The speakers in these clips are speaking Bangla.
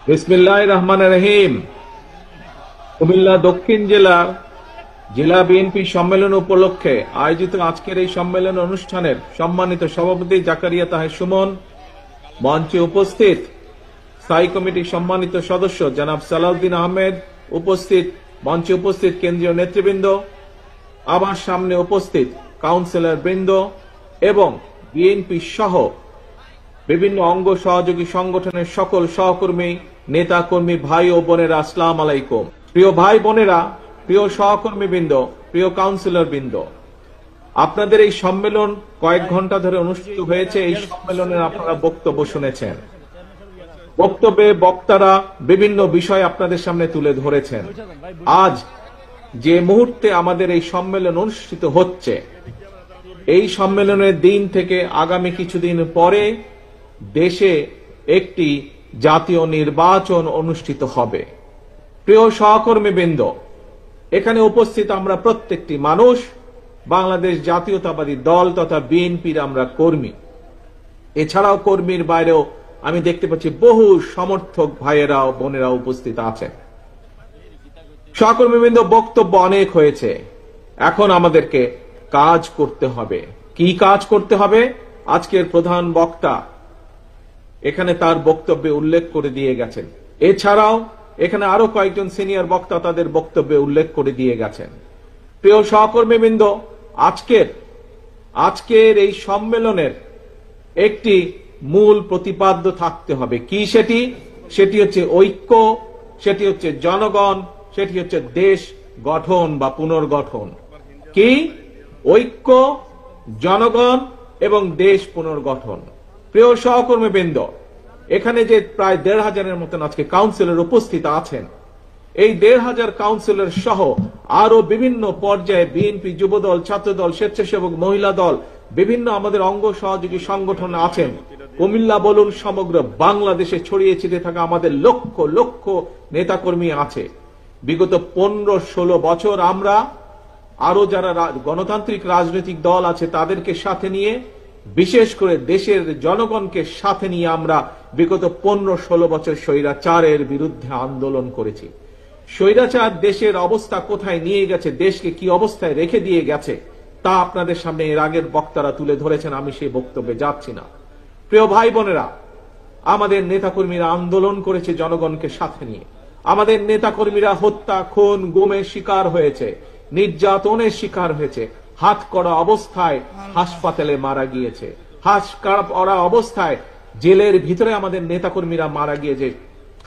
বিসমিল্লাহির রহমানির রহিম। কুমিল্লা দক্ষিণ জেলার জেলা বিএনপি সম্মেলন উপলক্ষে আয়োজিত আজকের এই সম্মেলন অনুষ্ঠানের সম্মানিত সভাপতি জাকারিয়া তাহের সুমন, মঞ্চে উপস্থিত স্থায়ী কমিটির সম্মানিত সদস্য জনাব সালাউদ্দিন আহমেদ, উপস্থিত মঞ্চে উপস্থিত কেন্দ্রীয় নেতৃবৃন্দ, আমার সামনে উপস্থিত কাউন্সিলর বৃন্দ এবং বিএনপি সহ বিভিন্ন অঙ্গ সহযোগী সংগঠনের সকল সহকর্মী, নেতা কর্মী, ভাই ও বোনেরা, আসসালামু আলাইকুম। প্রিয় ভাই বোনেরা, প্রিয় সহকর্মী বৃন্দ, প্রিয় কাউন্সিলর বৃন্দ, আপনাদের এই সম্মেলন কয়েক ঘন্টা ধরে অনুষ্ঠিত হয়েছে। এই সম্মেলনের আপনারা বক্তব্য শুনেছেন। বক্তব্যে বক্তারা বিভিন্ন বিষয় আপনাদের সামনে তুলে ধরেছেন। আজ যে মুহূর্তে আমাদের এই সম্মেলন অনুষ্ঠিত হচ্ছে, এই সম্মেলনের দিন থেকে আগামী কিছুদিন পরে দেশে একটি জাতীয় নির্বাচন অনুষ্ঠিত হবে। প্রিয় সহকর্মীবৃন্দ, এখানে উপস্থিত আমরা প্রত্যেকটি মানুষ বাংলাদেশ জাতীয়তাবাদী দল তথা বিএনপির আমরা কর্মী। এছাড়াও কর্মীর বাইরেও আমি দেখতে পাচ্ছি বহু সমর্থক ভাইয়েরা ও বোনেরা উপস্থিত আছেন। সহকর্মীবৃন্দ, বক্তব্য অনেক হয়েছে, এখন আমাদেরকে কাজ করতে হবে। কি কাজ করতে হবে? আজকের প্রধান বক্তা এখানে তার বক্তব্যে উল্লেখ করে দিয়ে গেছেন। এছাড়াও এখানে আরো কয়েকজন সিনিয়র বক্তা তাদের বক্তব্যে উল্লেখ করে দিয়ে গেছেন। প্রিয় সহকর্মীবৃন্দ, আজকের এই সম্মেলনের একটি মূল প্রতিপাদ্য থাকতে হবে। কি সেটি? সেটি হচ্ছে ঐক্য, সেটি হচ্ছে জনগণ, সেটি হচ্ছে দেশ গঠন বা পুনর্গঠন। কি? ঐক্য, জনগণ এবং দেশ পুনর্গঠন। প্রিয় সহকর্মীবৃন্দ, এখানে যে প্রায় ১৫০০-এর মতন আজকে কাউন্সিলর উপস্থিত আছেন, এই ১৫০০ কাউন্সিলর সহ আরো বিভিন্ন পর্যায়ে বিএনপি, যুবদল, ছাত্রদল, স্বেচ্ছাসেবক, মহিলা দল, বিভিন্ন আমাদের অঙ্গ সহযোগী সংগঠন আছেন। কুমিল্লা বলুন, সমগ্র বাংলাদেশে ছড়িয়ে ছিটিয়ে থাকা আমাদের লক্ষ লক্ষ নেতাকর্মী আছে। বিগত ১৫-১৬ বছর আমরা আরো যারা গণতান্ত্রিক রাজনৈতিক দল আছে তাদেরকে সাথে নিয়ে, বিশেষ করে দেশের জনগণকে সাথে নিয়ে আমরা বিগত ১৫-১৬ বছর স্বৈরাচারের বিরুদ্ধে আন্দোলন করেছি। স্বৈরাচার দেশের অবস্থা কোথায় নিয়ে গেছে, দেশকে কি অবস্থায় রেখে দিয়ে গেছে, তা আপনাদের সামনে এর আগের বক্তারা তুলে ধরেছেন, আমি সেই বক্তব্যে যাচ্ছি না। প্রিয় ভাই বোনেরা, আমাদের নেতাকর্মীরা আন্দোলন করেছে জনগণকে সাথে নিয়ে। আমাদের নেতাকর্মীরা হত্যা, খুন, গুমের শিকার হয়েছে, নির্যাতনের শিকার হয়েছে, হাত করা অবস্থায় হাসপাতালে মারা গিয়েছে, হাত করা অবস্থায় জেলের ভিতরে আমাদের নেতাকর্মীরা মারা গিয়েছে,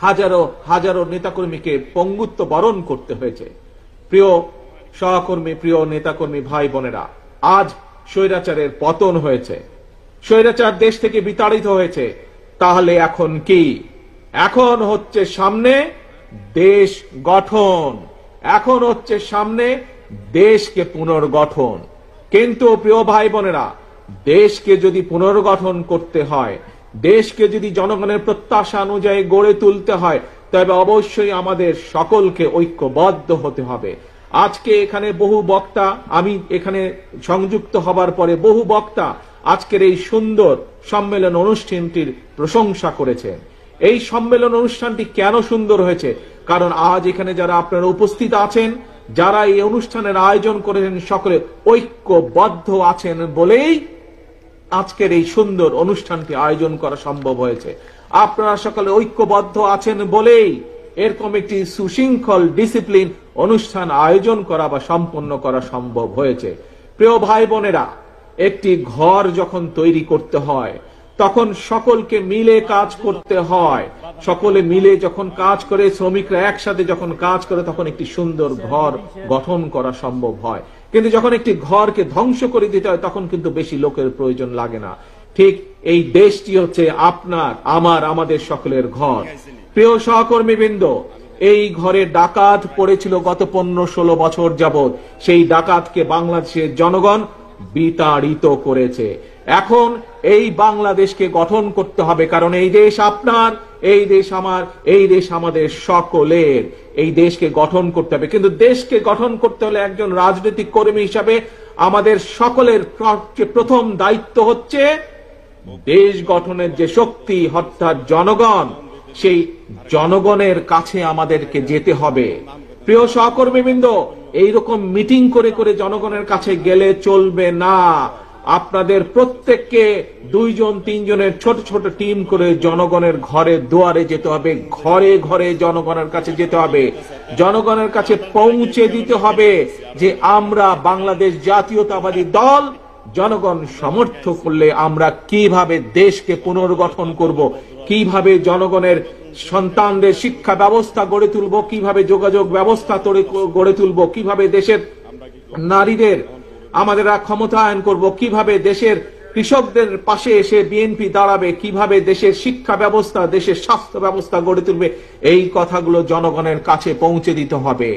হাজারো হাজারো নেতাকর্মীকে পঙ্গুত্ব বরণ করতে হয়েছে। প্রিয় সহকর্মী, প্রিয় নেতাকর্মী ভাই বোনেরা, আজ স্বৈরাচারের পতন হয়েছে, স্বৈরাচার দেশ থেকে বিতাড়িত হয়েছে। তাহলে এখন কি? এখন হচ্ছে সামনে দেশ গঠন, এখন হচ্ছে সামনে দেশকে পুনর্গঠন। কিন্তু প্রিয় ভাই বোনেরা, দেশকে যদি পুনর্গঠন করতে হয়, দেশকে যদি জনগণের প্রত্যাশা অনুযায়ী গড়ে তুলতে হয়, তবে অবশ্যই আমাদের সকলকে ঐক্যবদ্ধ হতে হবে। আজকে এখানে বহু বক্তা, আমি এখানে সংযুক্ত হবার পরে বহু বক্তা আজকের এই সুন্দর সম্মেলন অনুষ্ঠানটির প্রশংসা করেছেন। এই সম্মেলন অনুষ্ঠানটি কেন সুন্দর হয়েছে? কারণ আজ এখানে যারা আপনারা উপস্থিত আছেন, যারা এই অনুষ্ঠানের আয়োজন করেছেন, সকলে ঐক্যবদ্ধ আছেন বলেই আজকের এই সুন্দর অনুষ্ঠানটি আয়োজন করা সম্ভব হয়েছে। আপনারা সকলে ঐক্যবদ্ধ আছেন বলেই এরকম একটি সুশৃঙ্খল ডিসিপ্লিন অনুষ্ঠান আয়োজন করা বা সম্পন্ন করা সম্ভব হয়েছে। প্রিয় ভাই বোনেরা, একটি ঘর যখন তৈরি করতে হয় তখন সকলকে মিলে কাজ করতে হয়। সকলে মিলে যখন কাজ করে, শ্রমিকরা একসাথে যখন কাজ করে, তখন একটি সুন্দর ঘর গঠন করা সম্ভব হয়। কিন্তু যখন একটি ঘরকে ধ্বংস করে দিতে হয়, তখন কিন্তু বেশি লোকের প্রয়োজন লাগে না। ঠিক এই দেশটি হচ্ছে আপনার, আমার, আমাদের সকলের ঘর। প্রিয় সহকর্মীবৃন্দ, এই ঘরে ডাকাত পড়েছিল গত ১৫-১৬ বছর যাবৎ। সেই ডাকাতকে বাংলাদেশের জনগণ বিতাড়িত করেছে। এখন এই বাংলাদেশকে গঠন করতে হবে, কারণ এই দেশ আপনার, এই দেশ আমার, এই দেশ আমাদের সকলের। এই দেশকে গঠন করতে হবে। কিন্তু দেশকে গঠন করতে হলে একজন রাজনৈতিক কর্মী হিসাবে আমাদের সকলের প্রথম দায়িত্ব হচ্ছে দেশ গঠনের যে শক্তি অর্থাৎ জনগণ, সেই জনগণের কাছে আমাদেরকে যেতে হবে। প্রিয় সহকর্মীবৃন্দ, এইরকম মিটিং করে করে জনগণের কাছে গেলে চলবে না। আপনাদের প্রত্যেককে 2 জন 3 জনের ছোট ছোট টিম করে জনগণের ঘরে দুয়ারে যেতে হবে, ঘরে ঘরে জনগণের কাছে যেতে হবে, জনগণের কাছে পৌঁছে দিতে হবে যে আমরা বাংলাদেশ জাতীয়তাবাদী দল, জনগণ সমর্থ করলে আমরা কিভাবে দেশকে পুনর্গঠন করব, কিভাবে জনগণের সন্তানদের শিক্ষা ব্যবস্থা গড়ে তুলব, কিভাবে যোগাযোগ ব্যবস্থা গড়ে তুলব, কিভাবে দেশের নারীদের আমাদের ক্ষমতায়ন করব, কিভাবে দেশের কৃষকদের পাশে এসে বিএনপি দাঁড়াবে, কিভাবে দেশের শিক্ষা ব্যবস্থা, দেশের স্বাস্থ্য ব্যবস্থা গড়ে তুলবে, এই কথাগুলো জনগণের কাছে পৌঁছে দিতে হবে।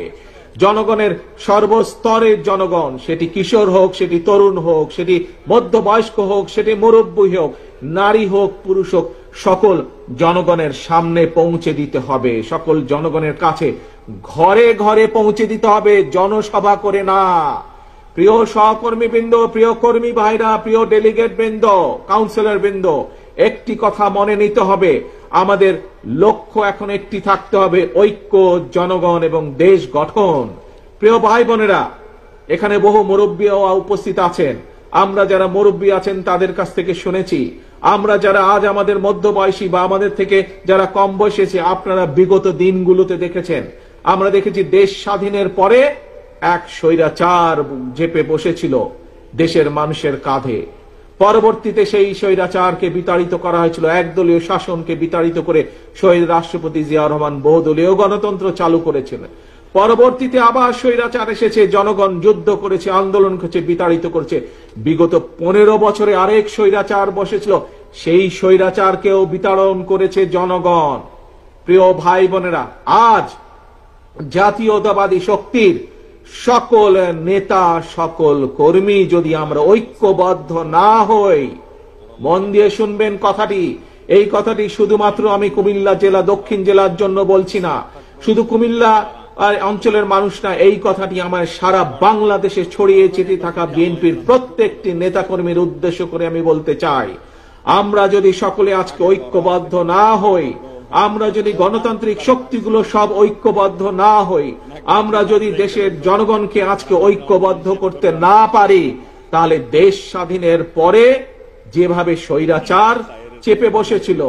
জনগণের সর্বস্তরের জনগণ, সেটি কিশোর হোক, সেটি তরুণ হোক, সেটি মধ্যবয়স্ক হোক, সেটি মুরব্বী হোক, নারী হোক, পুরুষ হোক, সকল জনগণের সামনে পৌঁছে দিতে হবে, সকল জনগণের কাছে ঘরে ঘরে পৌঁছে দিতে হবে, জনসভা করে না। প্রিয় সহকর্মী বৃন্দ, প্রিয় কর্মী ভাইরা, প্রিয় ডেলিগেট বৃন্দ, কাউন্সিলর বৃন্দ, একটি কথা মনে নিতে হবে, আমাদের লক্ষ্য এখন একটি থাকতে হবে, ঐক্য, জনগণ এবং দেশ গঠন। প্রিয় ভাই বোনেরা, এখানে বহু মুরব্বীও উপস্থিত আছেন। আমরা যারা মুরব্বী আছেন তাদের কাছ থেকে শুনেছি, আমরা যারা আজ আমাদের মধ্যবয়সী বা আমাদের থেকে যারা কম বয়সী, আপনারা বিগত দিনগুলোতে দেখেছেন, আমরা দেখেছি দেশ স্বাধীনের পরে এক স্বৈরাচার চেপে বসেছিল দেশের মানুষের কাঁধে। পরবর্তীতে সেই স্বৈরাচারকে বিতাড়িত করা হয়েছিল, একদলীয় শাসনকে বিতাড়িত করে শহীদ রাষ্ট্রপতি জিয়াউর রহমান বহুদলীয় গণতন্ত্র চালু করেছিলেন। পরবর্তীতে আবার স্বৈরাচার এসেছে, জনগণ যুদ্ধ করেছে, আন্দোলন করেছে, বিতাড়িত করেছে। বিগত 15 বছরে আরেক স্বৈরাচার বসেছিল, সেই স্বৈরাচারকেও বিতাড়ন করেছে জনগণ। প্রিয় ভাই বোনেরা, আজ জাতীয়তাবাদী শক্তির সকল নেতা, সকল কর্মী যদি আমরা ঐক্যবদ্ধ না হই, মন দিয়ে শুনবেন কথাটি, এই কথাটি শুধুমাত্র আমি কুমিল্লা জেলা, দক্ষিণ জেলার জন্য বলছি না, শুধু কুমিল্লা অঞ্চলের মানুষ না, এই কথাটি আমার সারা বাংলাদেশে ছড়িয়ে ছিটিয়ে থাকা বিএনপির প্রত্যেকটি নেতাকর্মীর উদ্দেশ্য করে আমি বলতে চাই, আমরা যদি সকলে আজকে ঐক্যবদ্ধ না হই, আমরা যদি গণতান্ত্রিক শক্তিগুলো সব ঐক্যবদ্ধ না হই, আমরা যদি দেশের জনগণকে আজকে ঐক্যবদ্ধ করতে না পারি, তাহলে দেশ স্বাধীনের পরে যেভাবে স্বৈরাচার চেপে বসেছিল,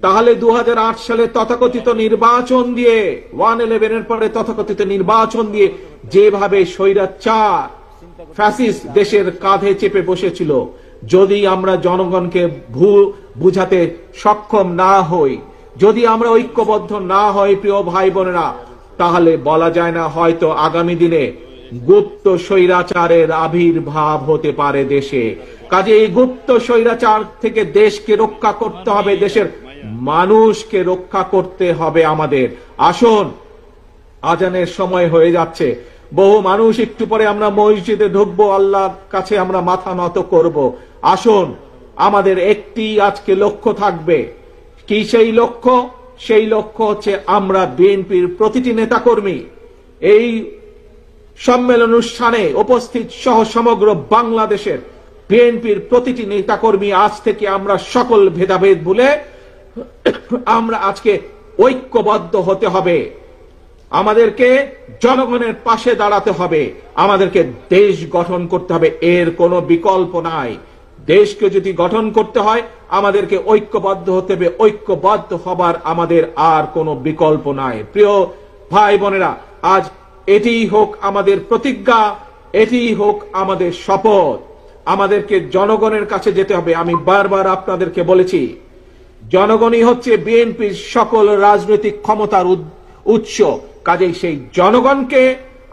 তাহলে 2008 সালে তথাকথিত নির্বাচন দিয়ে, 111 এর পরে তথাকথিত নির্বাচন দিয়ে যেভাবে স্বৈরাচার ফ্যাসিস্ট দেশের কাঁধে চেপে বসেছিল, যদি আমরা জনগণকে বুঝাতে সক্ষম না হই, যদি আমরা ঐক্যবদ্ধ না হই, প্রিয় ভাই বোনেরা, তাহলে বলা যায় না, হয়তো আগামী দিনে গুপ্ত স্বৈরাচারের আবির্ভাব হতে পারে দেশে। কাজে এই গুপ্ত স্বৈরাচার থেকে দেশকে রক্ষা করতে হবে, দেশের মানুষকে রক্ষা করতে হবে আমাদের। আসুন, আজানের সময় হয়ে যাচ্ছে, বহু মানুষ একটু পরে আমরা মসজিদে ঢুকবো, আল্লাহর কাছে আমরা মাথা নত করব। আসুন, আমাদের একটি আজকে লক্ষ্য থাকবে। কি সেই লক্ষ্য? সেই লক্ষ্য হচ্ছে আমরা বিএনপির প্রতিটি নেতাকর্মী এই সম্মেলন অনুষ্ঠানে উপস্থিত সহ সমগ্র বাংলাদেশের বিএনপির প্রতিটি নেতাকর্মী আজ থেকে আমরা সকল ভেদাভেদ ভুলে আমরা আজকে ঐক্যবদ্ধ হতে হবে, আমাদেরকে জনগণের পাশে দাঁড়াতে হবে, আমাদেরকে দেশ গঠন করতে হবে, এর কোনো বিকল্প নাই। দেশকে যদি গঠন করতে হয় আমাদেরকে ঐক্যবদ্ধ হতে হবে, ঐক্যবদ্ধ হবার আমাদের আর কোনো বিকল্প নাই। প্রিয় ভাই বোনেরা, আজ এটিই হোক আমাদের প্রতিজ্ঞা, এটিই হোক আমাদের শপথ, আমাদেরকে জনগণের কাছে যেতে হবে। আমি বারবার আপনাদেরকে বলেছি, জনগণই হচ্ছে বিএনপির সকল রাজনৈতিক ক্ষমতার উৎস। কাজেই সেই জনগণকে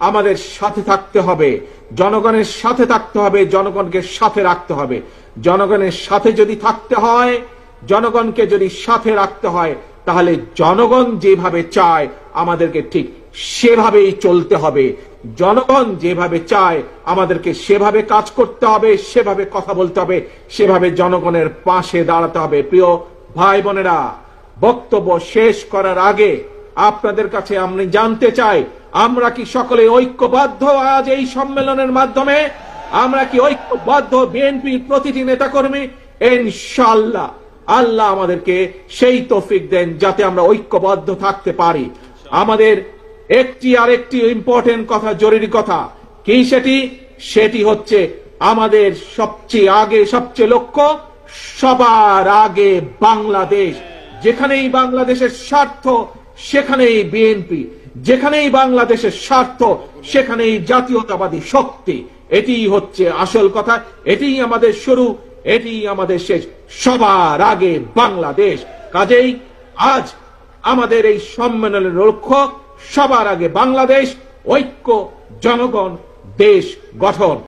আমাদের সাথে থাকতে হবে, জনগণের সাথে থাকতে হবে, জনগণকে সাথে রাখতে হবে। জনগণের সাথে যদি থাকতে হয়, জনগণকে যদি সাথে রাখতে হয়, তাহলে জনগণ যেভাবে চায় আমাদেরকে ঠিক সেভাবেই চলতে হবে। জনগণ যেভাবে চায় আমাদেরকে সেভাবে কাজ করতে হবে, সেভাবে কথা বলতে হবে, সেভাবে জনগণের পাশে দাঁড়াতে হবে। প্রিয় ভাই বোনেরা, বক্তব্য শেষ করার আগে আপনাদের কাছে আমি জানতে চাই, আমরা কি সকলে ঐক্যবদ্ধ? আজ এই সম্মেলনের মাধ্যমে আমরা কি ঐক্যবদ্ধ? বিএনপির প্রতিটি নেতাকর্মী ইনশাআল্লাহ আল্লাহ আমাদেরকে সেই তৌফিক দেন যাতে আমরা ঐক্যবদ্ধ থাকতে পারি। আমাদের একটি আরেকটি ইম্পর্টেন্ট কথা, জরুরি কথা কি সেটি হচ্ছে আমাদের সবচেয়ে লক্ষ্য সবার আগে বাংলাদেশ। যেখানেই বাংলাদেশের স্বার্থ সেখানেই বিএনপি, যেখানেই বাংলাদেশের স্বার্থ সেখানেই জাতীয়তাবাদী শক্তি। এটিই হচ্ছে আসল কথা, এটিই আমাদের শুরু, এটিই আমাদের শেষ। সবার আগে বাংলাদেশ। কাজেই আজ আমাদের এই সম্মেলনের লক্ষ্য সবার আগে বাংলাদেশ, ঐক্য, জনগণ, দেশ গঠন।